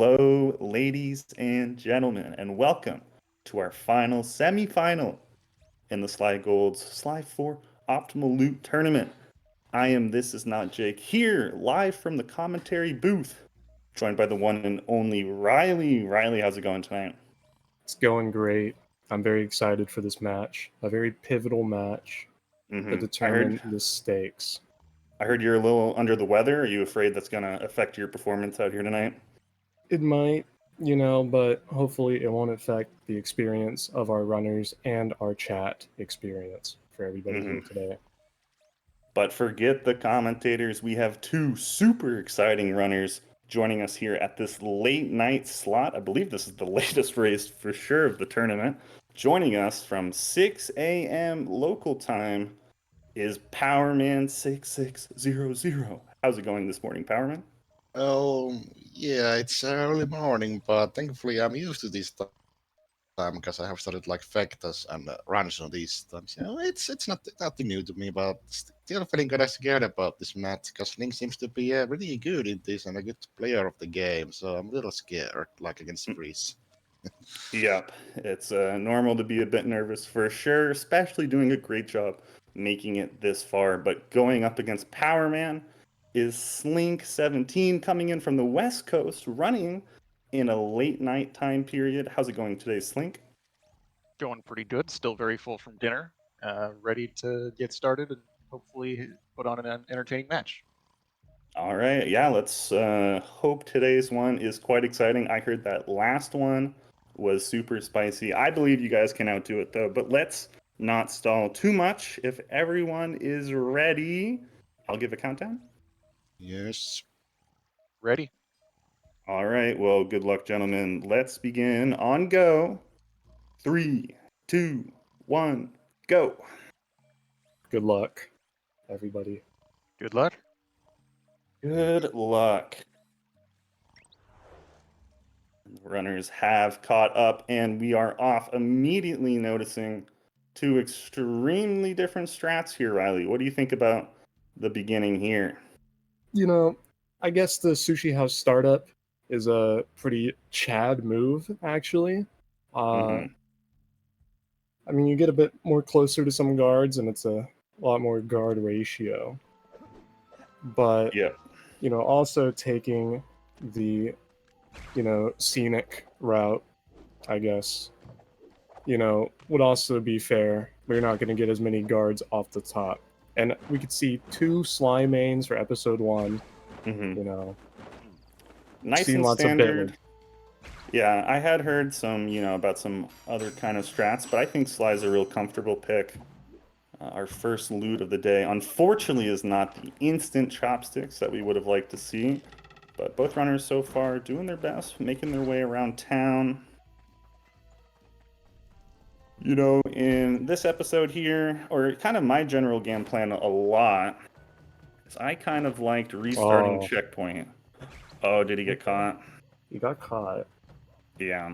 Hello, ladies and gentlemen, and welcome to our final semi-final in the SlyGolds Sly 4 Optimal Loot Tournament. I am This Is Not Jake here, live from the commentary booth, joined by the one and only Riley. Riley, how's it going tonight? It's going great. I'm very excited for this match. A very pivotal match to I heard determine the stakes. I heard you're a little under the weather. Are you afraid that's gonna affect your performance out here tonight? It might, but hopefully it won't affect the experience of our runners and our chat experience for everybody here today. But forget the commentators. We have two super exciting runners joining us here at this late night slot. I believe this is the latest race for sure of the tournament. Joining us from 6 a.m. local time is Powerman6600. How's it going this morning, Powerman? Oh, yeah, it's early morning, but thankfully I'm used to this time because I have started like Vectors and runs on these times. It's not nothing new to me, but still feeling kind of scared about this match because Link seems to be really good in this and a good player of the game, so I'm a little scared, like against Frizz. Yep, it's normal to be a bit nervous for sure, especially doing a great job making it this far. But going up against Powerman is Slinq17 coming in from the West Coast, running in a late night time period. How's it going today, Slink? Going pretty good. Still very full from dinner. Ready to get started and hopefully put on an entertaining match. All right, yeah, let's hope today's one is quite exciting. I heard that last one was super spicy. I believe you guys can outdo it though, but let's not stall too much. If everyone is ready, I'll give a countdown. Yes. Ready? All right, well, good luck, gentlemen. Let's begin on go. 3, 2, 1, go. Good luck, everybody. Good luck. Good luck. Runners have caught up, and we are off, immediately noticing two extremely different strats here, Riley. What do you think about the beginning here? I guess the Sushi House startup is a pretty Chad move, actually. I mean, you get a bit more closer to some guards, and it's a lot more guard ratio. But, Yeah. Also taking the, scenic route, I guess, would also be fair. We're not going to get as many guards off the top. And we could see 2 Sly mains for episode 1, Nice seeing and lots standard. of Yeah, I had heard some, about some other kind of strats, but I think Sly's a real comfortable pick. Our first loot of the day, unfortunately, is not the instant chopsticks that we would have liked to see. But both runners so far doing their best, making their way around town. In this episode here, or kind of my general game plan a lot, is I kind of liked restarting checkpoint. Oh, did he get caught? He got caught. Yeah.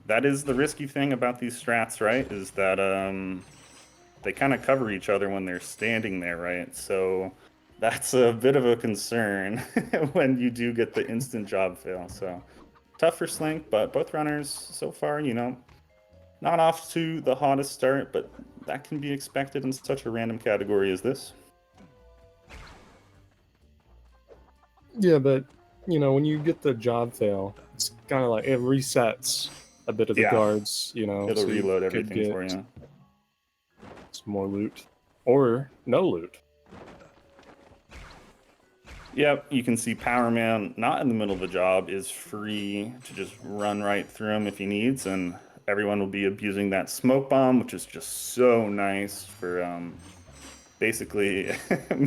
That is the risky thing about these strats, right? Is that they kind of cover each other when they're standing there, right? So that's a bit of a concern when you do get the instant job fail. So tough for Slinq, but both runners so far, not off to the hottest start, but that can be expected in such a random category as this. Yeah, but, when you get the job fail, it's kind of like it resets a bit of the guards, It'll so reload you everything could for get you. some more loot. Or no loot. Yep, you can see Powerman, not in the middle of the job, is free to just run right through him if he needs, and everyone will be abusing that smoke bomb, which is just so nice for basically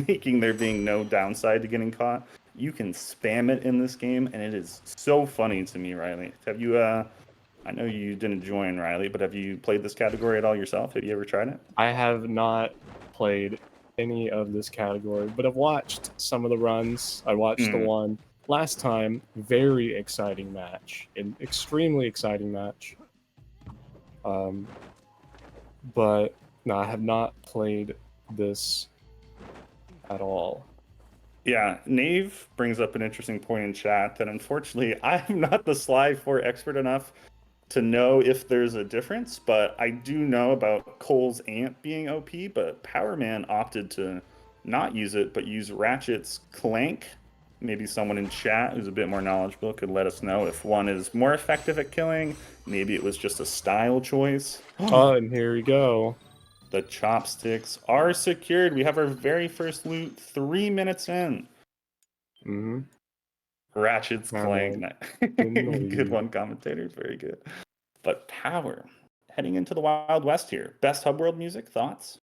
making there being no downside to getting caught. You can spam it in this game, and it is so funny to me, Riley. Have you, I know you didn't join, Riley, but have you played this category at all yourself? Have you ever tried it? I have not played any of this category, but I've watched some of the runs. I watched the one last time. Very exciting match. An extremely exciting match. But no, I have not played this at all. Yeah, Nave brings up an interesting point in chat that unfortunately I'm not the Sly 4 expert enough to know if there's a difference, but I do know about Cole's Ant being OP, but Powerman opted to not use it, but use Ratchet's Clank. Maybe someone in chat who's a bit more knowledgeable could let us know if one is more effective at killing. Maybe it was just a style choice. Oh, and here we go. The chopsticks are secured. We have our very first loot 3 minutes in. Mm-hmm. Ratchet's Clank. Good Good one, commentators. Very good. But Power, heading into the Wild West here. Best hub world music, thoughts?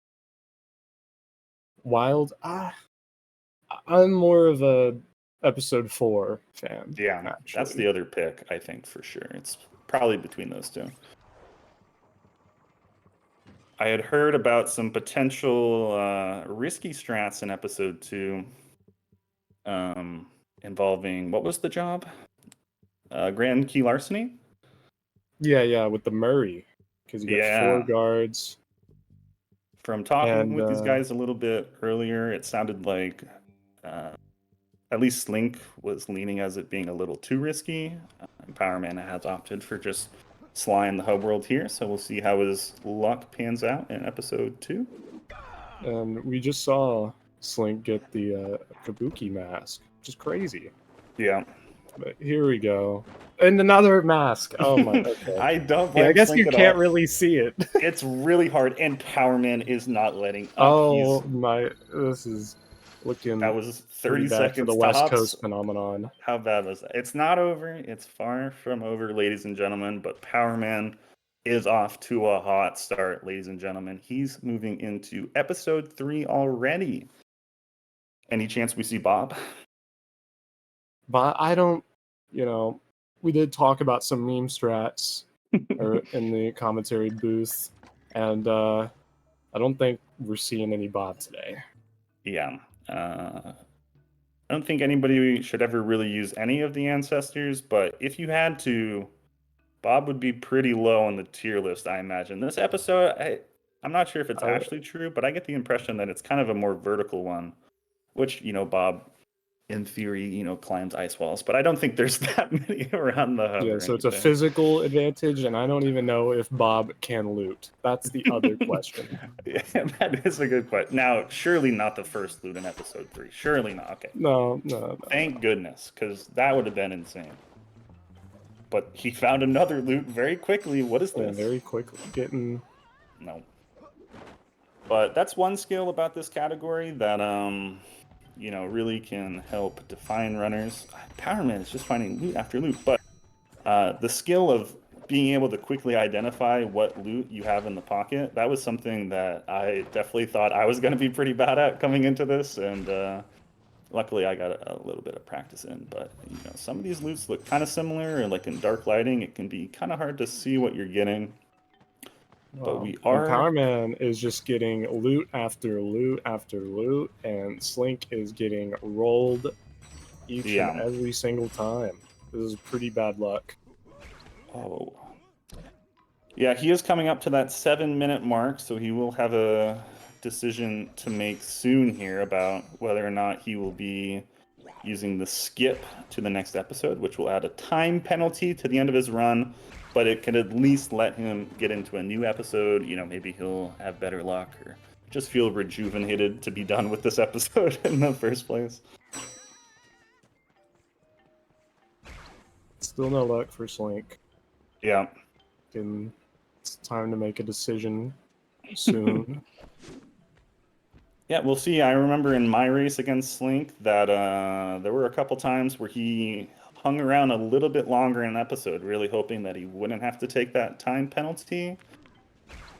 Wild. I'm more of a episode 4 fan. Yeah, actually. That's the other pick, I think, for sure. It's probably between those two. I had heard about some potential risky strats in episode 2 involving, what was the job? Grand Key Larceny? Yeah, with the Murray. Because you got 4 guards. From talking with these guys a little bit earlier, it sounded like at least Slinq was leaning as it being a little too risky. Powerman has opted for just Sly in the hub world here, so we'll see how his luck pans out in episode 2. And we just saw Slinq get the Kabuki mask, which is crazy. Yeah. But here we go. And another mask. Oh my. Okay. I don't blame I guess Slinq you at can't all. really see it. It's really hard, and Powerman is not letting up. Oh my. This is looking. That was 30 bad seconds for the West tops. Coast phenomenon. How bad was that? It's not over. It's far from over, ladies and gentlemen, but Powerman is off to a hot start, ladies and gentlemen. He's moving into episode 3 already. Any chance we see Bob? But I don't, we did talk about some meme strats in the commentary booth, and I don't think we're seeing any Bob today. Yeah. I don't think anybody should ever really use any of the ancestors, but if you had to, Bob would be pretty low on the tier list, I imagine. This episode, I'm not sure if it's actually true, but I get the impression that it's kind of a more vertical one, which, Bob, in theory, climbs ice walls, but I don't think there's that many around the hub. Yeah, so it's a physical advantage, and I don't even know if Bob can loot. That's the other question. Yeah, that is a good question. Now, surely not the first loot in episode 3. Surely not. Okay. No. Thank goodness, because that would have been insane. But he found another loot very quickly. What is this? Very quickly getting. No. But that's one skill about this category that really can help define runners. Powerman is just finding loot after loot, but the skill of being able to quickly identify what loot you have in the pocket, that was something that I definitely thought I was going to be pretty bad at coming into this, and luckily I got a little bit of practice in. But some of these loots look kind of similar, and like in dark lighting it can be kind of hard to see what you're getting. But we are. Powerman is just getting loot after loot after loot, and Slinq is getting rolled each and every single time. This is pretty bad luck. Oh. Yeah, he is coming up to that 7-minute mark, so he will have a decision to make soon here about whether or not he will be using the skip to the next episode, which will add a time penalty to the end of his run. But it can at least let him get into a new episode. Maybe he'll have better luck or just feel rejuvenated to be done with this episode in the first place. Still no luck for Slinq. Yeah. And it's time to make a decision soon. Yeah, we'll see. I remember in my race against Slinq that there were a couple times where he hung around a little bit longer in an episode, really hoping that he wouldn't have to take that time penalty.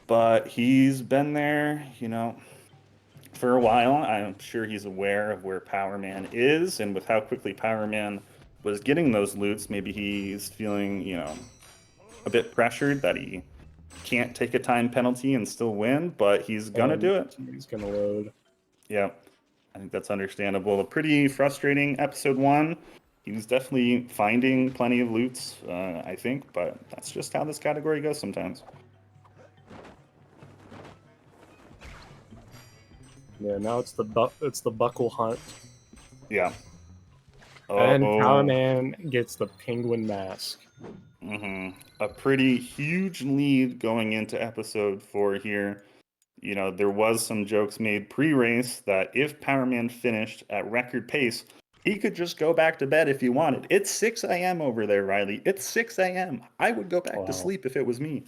But he's been there, for a while. I'm sure he's aware of where Powerman is, and with how quickly Powerman was getting those loots, maybe he's feeling, a bit pressured that he can't take a time penalty and still win, but he's gonna do it. He's gonna load. Yeah, I think that's understandable. A pretty frustrating episode 1. He was definitely finding plenty of loots, I think, but that's just how this category goes sometimes. Yeah, now it's the buckle hunt. Yeah. And Oh. Powerman gets the penguin mask. A pretty huge lead going into episode 4 here. You know, there was some jokes made pre-race that if Powerman finished at record pace, he could just go back to bed if he wanted. It's 6 a.m. over there, Riley. It's 6 a.m. I would go back to Wow. sleep if it was me.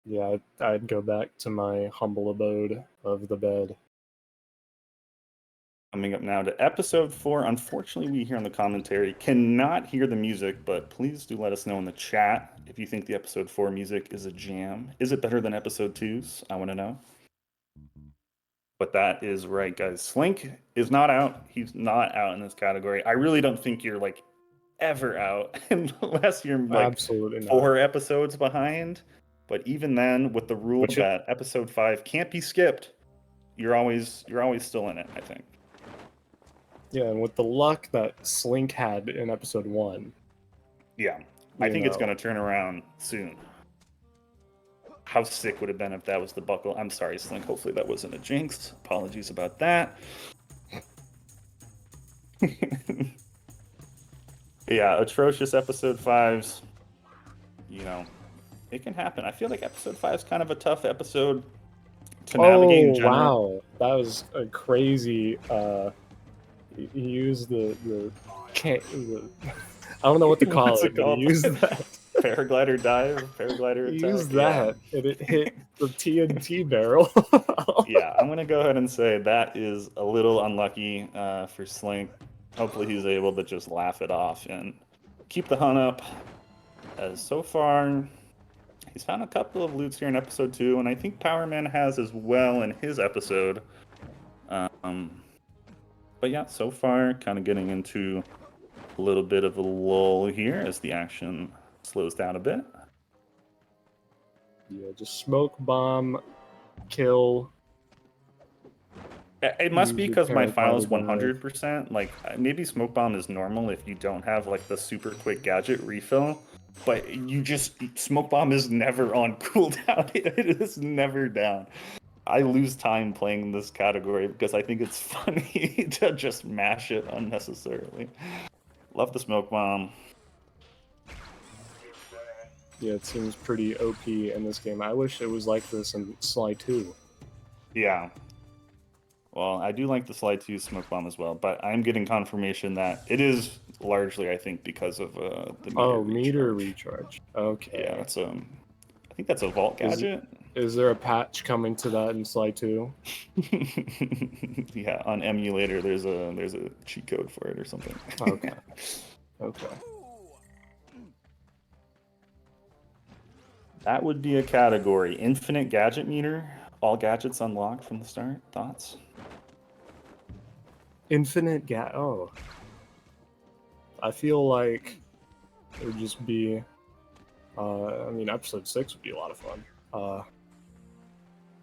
Yeah, I'd go back to my humble abode of the bed. Coming up now to episode 4. Unfortunately, we here on the commentary cannot hear the music, but please do let us know in the chat if you think the episode 4 music is a jam. Is it better than episode 2's? I want to know. But that is right, guys. Slinq is not out. He's not out in this category. I really don't think you're like ever out unless you're like Absolutely not. 4 episodes behind. But even then, with the rule Which- that episode 5 can't be skipped, you're always still in it, I think. Yeah, and with the luck that Slinq had in episode 1. Yeah, I think it's know. going to turn around soon. How sick would it have been if that was the buckle? I'm sorry, Slinq. Hopefully that wasn't a jinx. Apologies about that. Yeah, atrocious episode 5s. You know, it can happen. I feel like episode 5 is kind of a tough episode to navigate in general. Wow, that was a crazy. He used the I don't know what to call What's it, it but called? he used that. Paraglider dive, paraglider He attack. used Yeah. that, and it hit the TNT barrel. Yeah, I'm gonna go ahead and say that is a little unlucky for Slinq. Hopefully he's able to just laugh it off and keep the hunt up. As so far, he's found a couple of loots here in episode 2, and I think Powerman has as well in his episode. But yeah, so far, kind of getting into a little bit of a lull here as the action slows down a bit. Yeah, just smoke bomb, kill. It must be Use because my the file is paraglider 100%. Like, maybe smoke bomb is normal if you don't have like the super quick gadget refill. But you just smoke bomb is never on cooldown. It is never down. I lose time playing this category because I think it's funny to just mash it unnecessarily. Love the smoke bomb. Yeah, it seems pretty OP in this game. I wish it was like this in Sly 2. Yeah. Well, I do like the Slide 2 smoke bomb as well, but I'm getting confirmation that it is largely, I think, because of the meter recharge. Recharge. Okay. Yeah, that's I think that's a vault gadget. Is there a patch coming to that in Sly 2? Yeah, on emulator there's a cheat code for it or something. Okay. Okay. That would be a category. Infinite gadget meter. All gadgets unlocked from the start. Thoughts? Infinite oh. I feel like it would just be I mean episode 6 would be a lot of fun.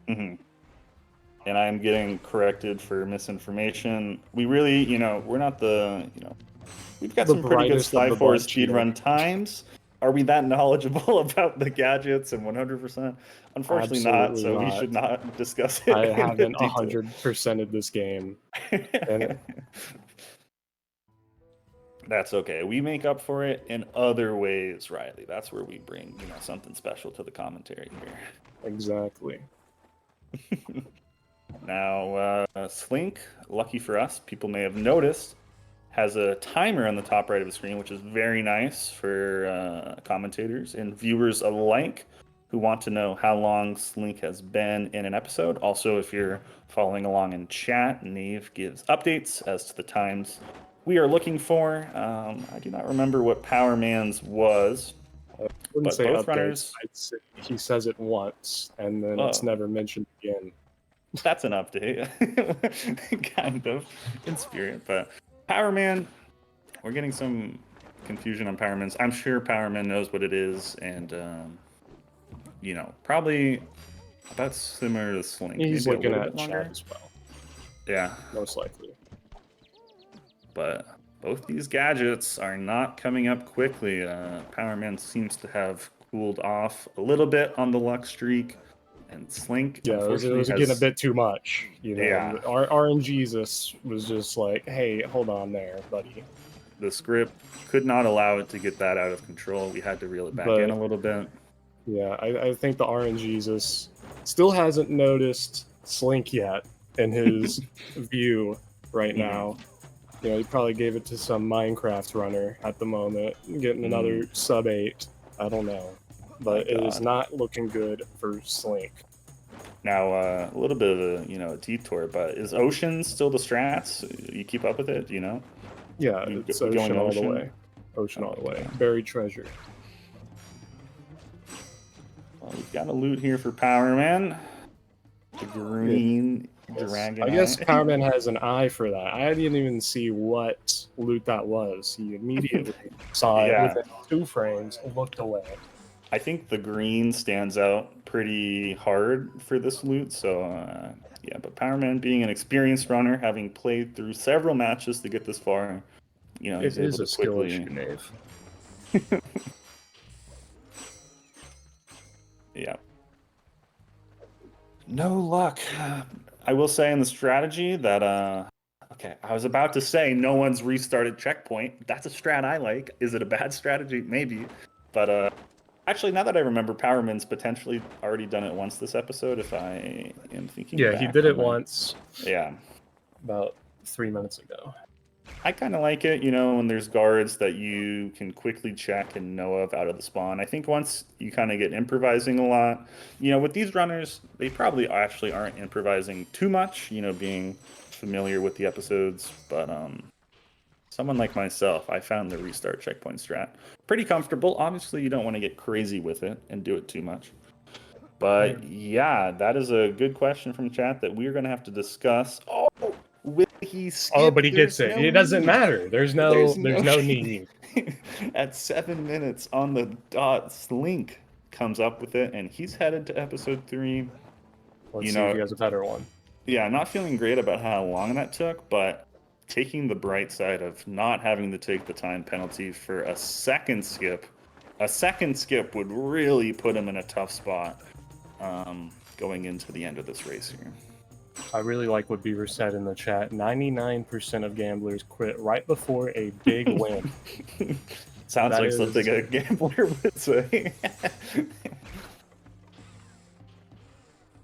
And I'm getting corrected for misinformation. We really, we're not we've got The some pretty good brightest of Sly the 4 bunch here. speedrun times. Are we that knowledgeable about the gadgets and 100%? Unfortunately not, so we should not discuss it. I in haven't detail. 100%ed this game. And That's okay. We make up for it in other ways, Riley. That's where we bring, something special to the commentary here. exactly. Now, Slinq, lucky for us, people may have noticed, has a timer on the top right of the screen, which is very nice for commentators and viewers alike who want to know how long Slinq has been in an episode. Also, if you're following along in chat, Nave gives updates as to the times we are looking for. I do not remember what Powerman's was. I wouldn't But say both updates. runners- I'd say he says it once, and then it's Oh. never mentioned again. That's an update, kind of, in spirit. But Powerman, we're getting some confusion on Powerman's. I'm sure Powerman knows what it is, and, probably about similar to Slinq. He's maybe a looking little at bit chat longer. as well, Yeah, most likely. but both these gadgets are not coming up quickly. Powerman seems to have cooled off a little bit on the luck streak. And Slinq, Yeah, it was unfortunately, getting a bit too much. You know, Yeah. our RNGesus was just like, hey, hold on there, buddy. The script could not allow it to get that out of control. We had to reel it back in a little bit. Yeah, I think the RNGesus still hasn't noticed Slinq yet in his view right now. You know, he probably gave it to some Minecraft runner at the moment, getting another sub 8. I don't know. But it is not looking good for Slinq. Now, a little bit of a detour, but is Ocean still the strats? You keep up with it, do you know? Yeah, it's Ocean all the way. Ocean all the way. Buried treasure. Well, we've got a loot here for Powerman. The green dragon. I guess Powerman has an eye for that. I didn't even see what loot that was. He immediately saw it within 2 frames and looked away. I think the green stands out pretty hard for this loot, so yeah, but Powerman being an experienced runner, having played through several matches to get this far, you know, he's able to quickly... skill issue, Nave. Yeah. No luck. I will say in the strategy that, okay, I was about to say no one's restarted checkpoint. That's a strat I like. Is it a bad strategy? Maybe. But, actually, now that I remember, Powerman's potentially already done it once this episode, if I am thinking back. He did it once. Yeah. About 3 minutes ago. I kind of like it, you know, when there's guards that you can quickly check and know of out of the spawn. I think once you kind of get improvising a lot, you know, with these runners, they probably actually aren't improvising too much, you know, being familiar with the episodes. But someone like myself, I found the restart checkpoint strat pretty comfortable. Obviously, you don't want to get crazy with it and do it too much. But yeah, that is a good question from chat that we're going to have to discuss. Oh, will he skip? Oh, but he gets it. It doesn't matter. There's no need. At 7 minutes on the dot, Slinq comes up with it, and he's headed to episode 3. Let's see if he has a better one. Yeah, not feeling great about how long that took, but taking the bright side of not having to take the time penalty for a second skip would really put him in a tough spot going into the end of this race here. I really like what Beaver said in the chat. 99% of gamblers quit right before a big win. Sounds like something a gambler would say.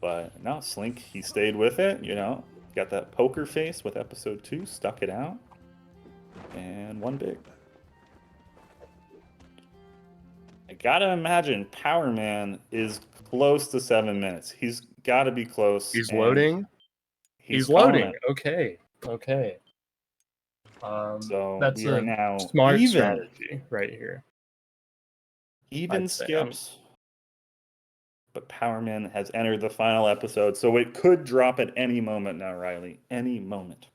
But no, Slinq, he stayed with it, you know. Got that poker face with episode 2, stuck it out, and won big. I gotta imagine Powerman is close to 7 minutes. He's got to be close. He's loading. He's loading. Okay. So that's we are now smart strategy right here. Even skips. But Powerman has entered the final episode, so it could drop at any moment now, Riley. Any moment.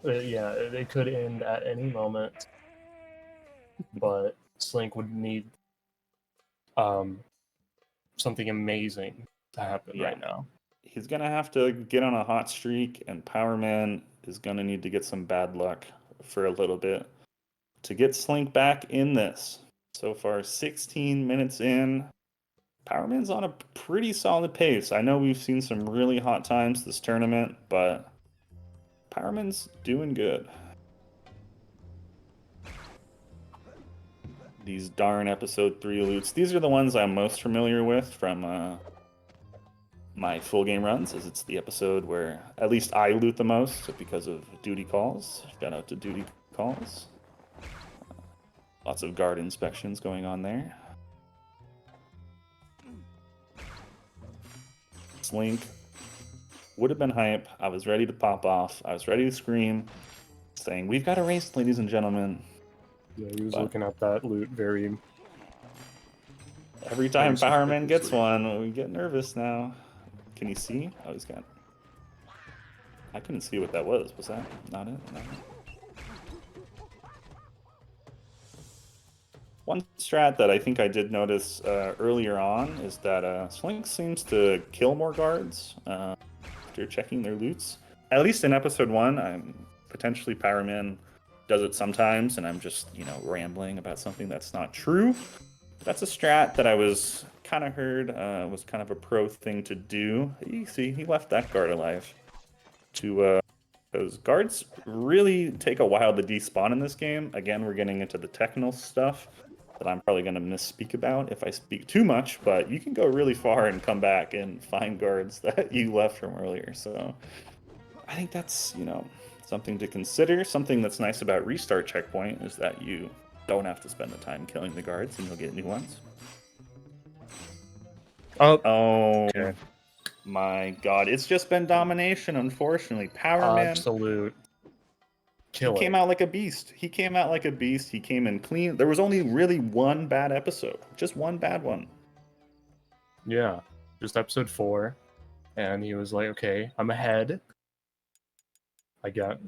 Yeah, it could end at any moment. But Slinq would need something amazing to happen right now. He's going to have to get on a hot streak, and Powerman is going to need to get some bad luck for a little bit to get Slinq back in this. So far, 16 minutes in. Powerman's on a pretty solid pace. I know we've seen some really hot times this tournament, but Powerman's doing good. These darn episode 3 loots. These are the ones I'm most familiar with from my full game runs, as it's the episode where at least I loot the most because of duty calls. Shout out to duty calls. Lots of guard inspections going on there. Slinq would have been hype. I was ready to pop off. I was ready to scream, saying, "We've got a race, ladies and gentlemen." Yeah, he was looking at that loot very... Every time Powerman gets one, we get nervous now. Can you see? Oh, he's got... I couldn't see what that was. Was that not it? No. One strat that I think I did notice earlier on is that Slinq seems to kill more guards after checking their loots. At least in episode 1, potentially Powerman does it sometimes, and I'm just, rambling about something that's not true. That's a strat that I was kind of heard was kind of a pro thing to do. You see, he left that guard alive. Those guards really take a while to despawn in this game. Again, we're getting into the technical stuff that I'm probably going to misspeak about if I speak too much, but you can go really far and come back and find guards that you left from earlier. So I think that's, something to consider. Something that's nice about Restart Checkpoint is that you don't have to spend the time killing the guards and you'll get new ones. Oh, okay. My God. It's just been domination, unfortunately. Powerman. Absolute He killing. came out like a beast. He came in clean. There was only really one bad episode. Just one bad one. Yeah. Just episode 4. And he was like, okay, I'm ahead.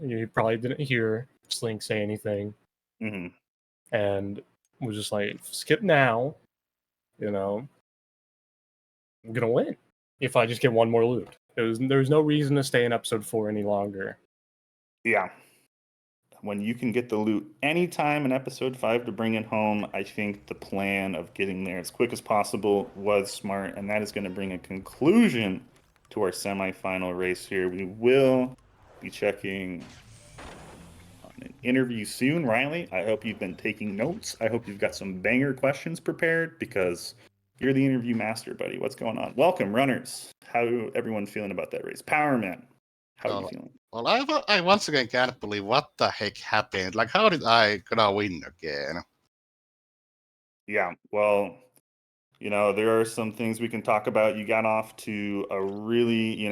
You probably didn't hear Slinq say anything. Mm-hmm. And was just like, skip now. I'm gonna win if I just get one more loot. There's no reason to stay in episode 4 any longer. Yeah. When you can get the loot anytime in episode 5 to bring it home, I think the plan of getting there as quick as possible was smart, and that is going to bring a conclusion to our semifinal race here. We will be checking on an interview soon, Riley. I hope you've been taking notes. I hope you've got some banger questions prepared because you're the interview master, buddy. What's going on? Welcome, runners. How everyone feeling about that race? Powerman, how are you feeling? Well, I once again can't believe what the heck happened. Like, how did I gonna win again? Yeah, well, there are some things we can talk about. You got off to a really,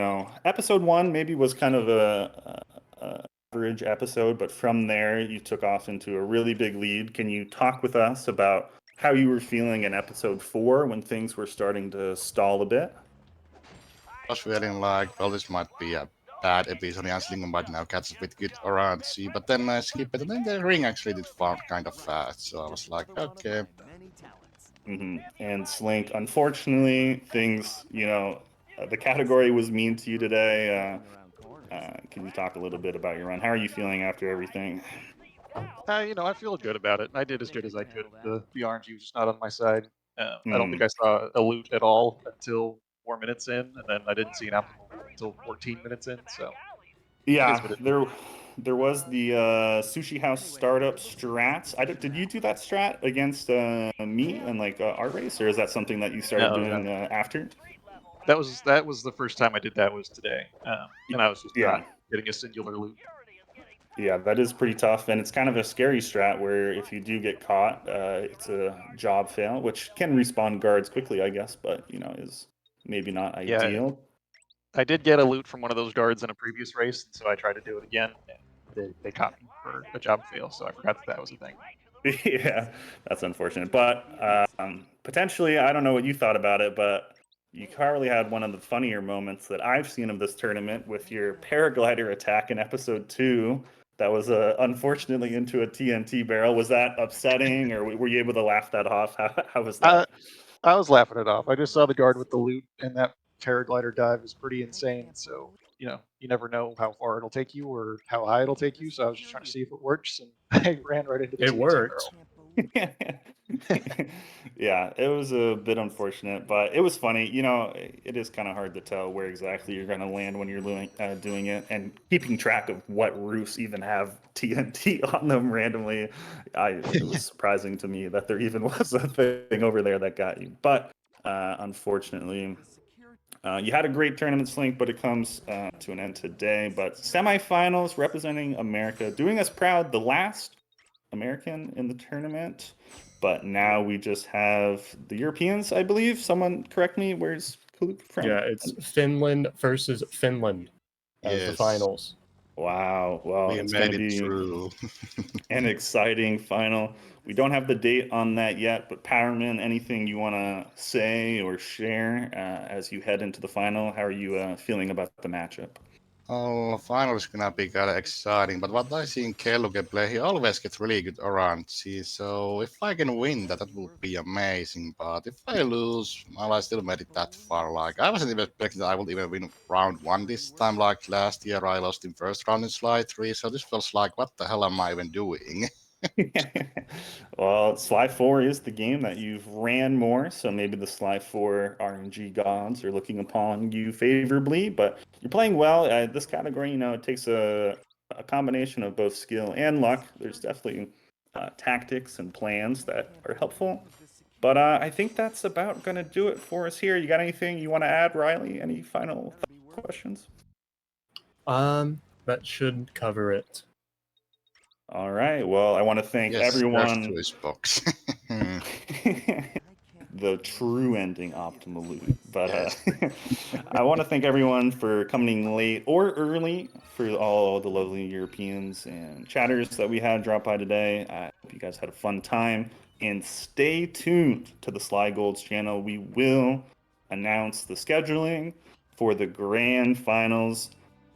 episode 1 maybe was kind of a average episode, but from there you took off into a really big lead. Can you talk with us about how you were feeling in episode 4 when things were starting to stall a bit? I was feeling like, well, this might be a bad episode. And Slinq might now catch up with good around C, but then I skipped it, and then the ring actually did found kind of fast. So I was like, okay. Mm-hmm. And Slinq, unfortunately, things, the category was mean to you today. Can you talk a little bit about your run? How are you feeling after everything? I feel good about it. I did as good as I could. The RNG was just not on my side. I don't think I saw a loot at all until 4 minutes in, and then I didn't see an optimal loot until 14 minutes in. So yeah, there was the sushi house startup strats. Did you do that strat against me and our race, or is that something that you started doing after? That was the first time I did that was today, and I was just not getting a singular loot. Yeah, that is pretty tough, and it's kind of a scary strat where if you do get caught, it's a job fail, which can respawn guards quickly, I guess, but is maybe not ideal. I did get a loot from one of those guards in a previous race, so I tried to do it again, and they caught me for a job fail, so I forgot that was a thing. Yeah, that's unfortunate, but potentially, I don't know what you thought about it, but you probably had one of the funnier moments that I've seen of this tournament with your paraglider attack in episode 2. That was unfortunately into a TNT barrel. Was that upsetting, or were you able to laugh that off? How was that? I was laughing it off. I just saw the guard with the loot, and that paraglider dive is pretty insane. So you never know how far it'll take you or how high it'll take you. So I was just trying to see if it works, and I ran right into the TNT worked. barrel. Yeah, it was a bit unfortunate, but it was funny. It is kind of hard to tell where exactly you're going to land when you're doing it, and keeping track of what roofs even have TNT on them randomly. It was surprising to me that there even was a thing over there that got you. But unfortunately, you had a great tournament, Slinq, but it comes to an end today. But semifinals representing America, doing us proud, the last American in the tournament. But now we just have the Europeans, I believe. Someone correct me. Where's Kuluk from? Yeah, it's Finland versus Finland as the finals. Wow. Well, it's going to be an exciting final. We don't have the date on that yet, but Powerman, anything you want to say or share as you head into the final? How are you feeling about the matchup? Oh, final is gonna be kind of exciting, but what I see in Kelluke play, he always gets really good around C, so if I can win that, that would be amazing, but if I lose, well, I still made it that far. Like, I wasn't even expecting that I would even win round 1 this time. Like, last year I lost in first round in Sly 3, so this feels like, what the hell am I even doing? Well, Sly 4 is the game that you've ran more, so maybe the Sly 4 RNG gods are looking upon you favorably, but you're playing well. This category, it takes a combination of both skill and luck. There's definitely tactics and plans that are helpful. But I think that's about going to do it for us here. You got anything you want to add, Riley? Any final questions? That should cover it. All right. Well, I want to thank Yes, everyone. choice box. The true ending optimal loot. But Yes. I want to thank everyone for coming late or early, for all the lovely Europeans and chatters that we had drop by today. I hope you guys had a fun time. And stay tuned to the SlyGolds channel. We will announce the scheduling for the grand finals,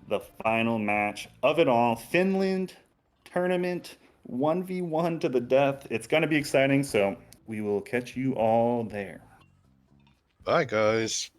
the final match of it all. Finland tournament 1v1 to the death. It's going to be exciting, so we will catch you all there. Bye, guys.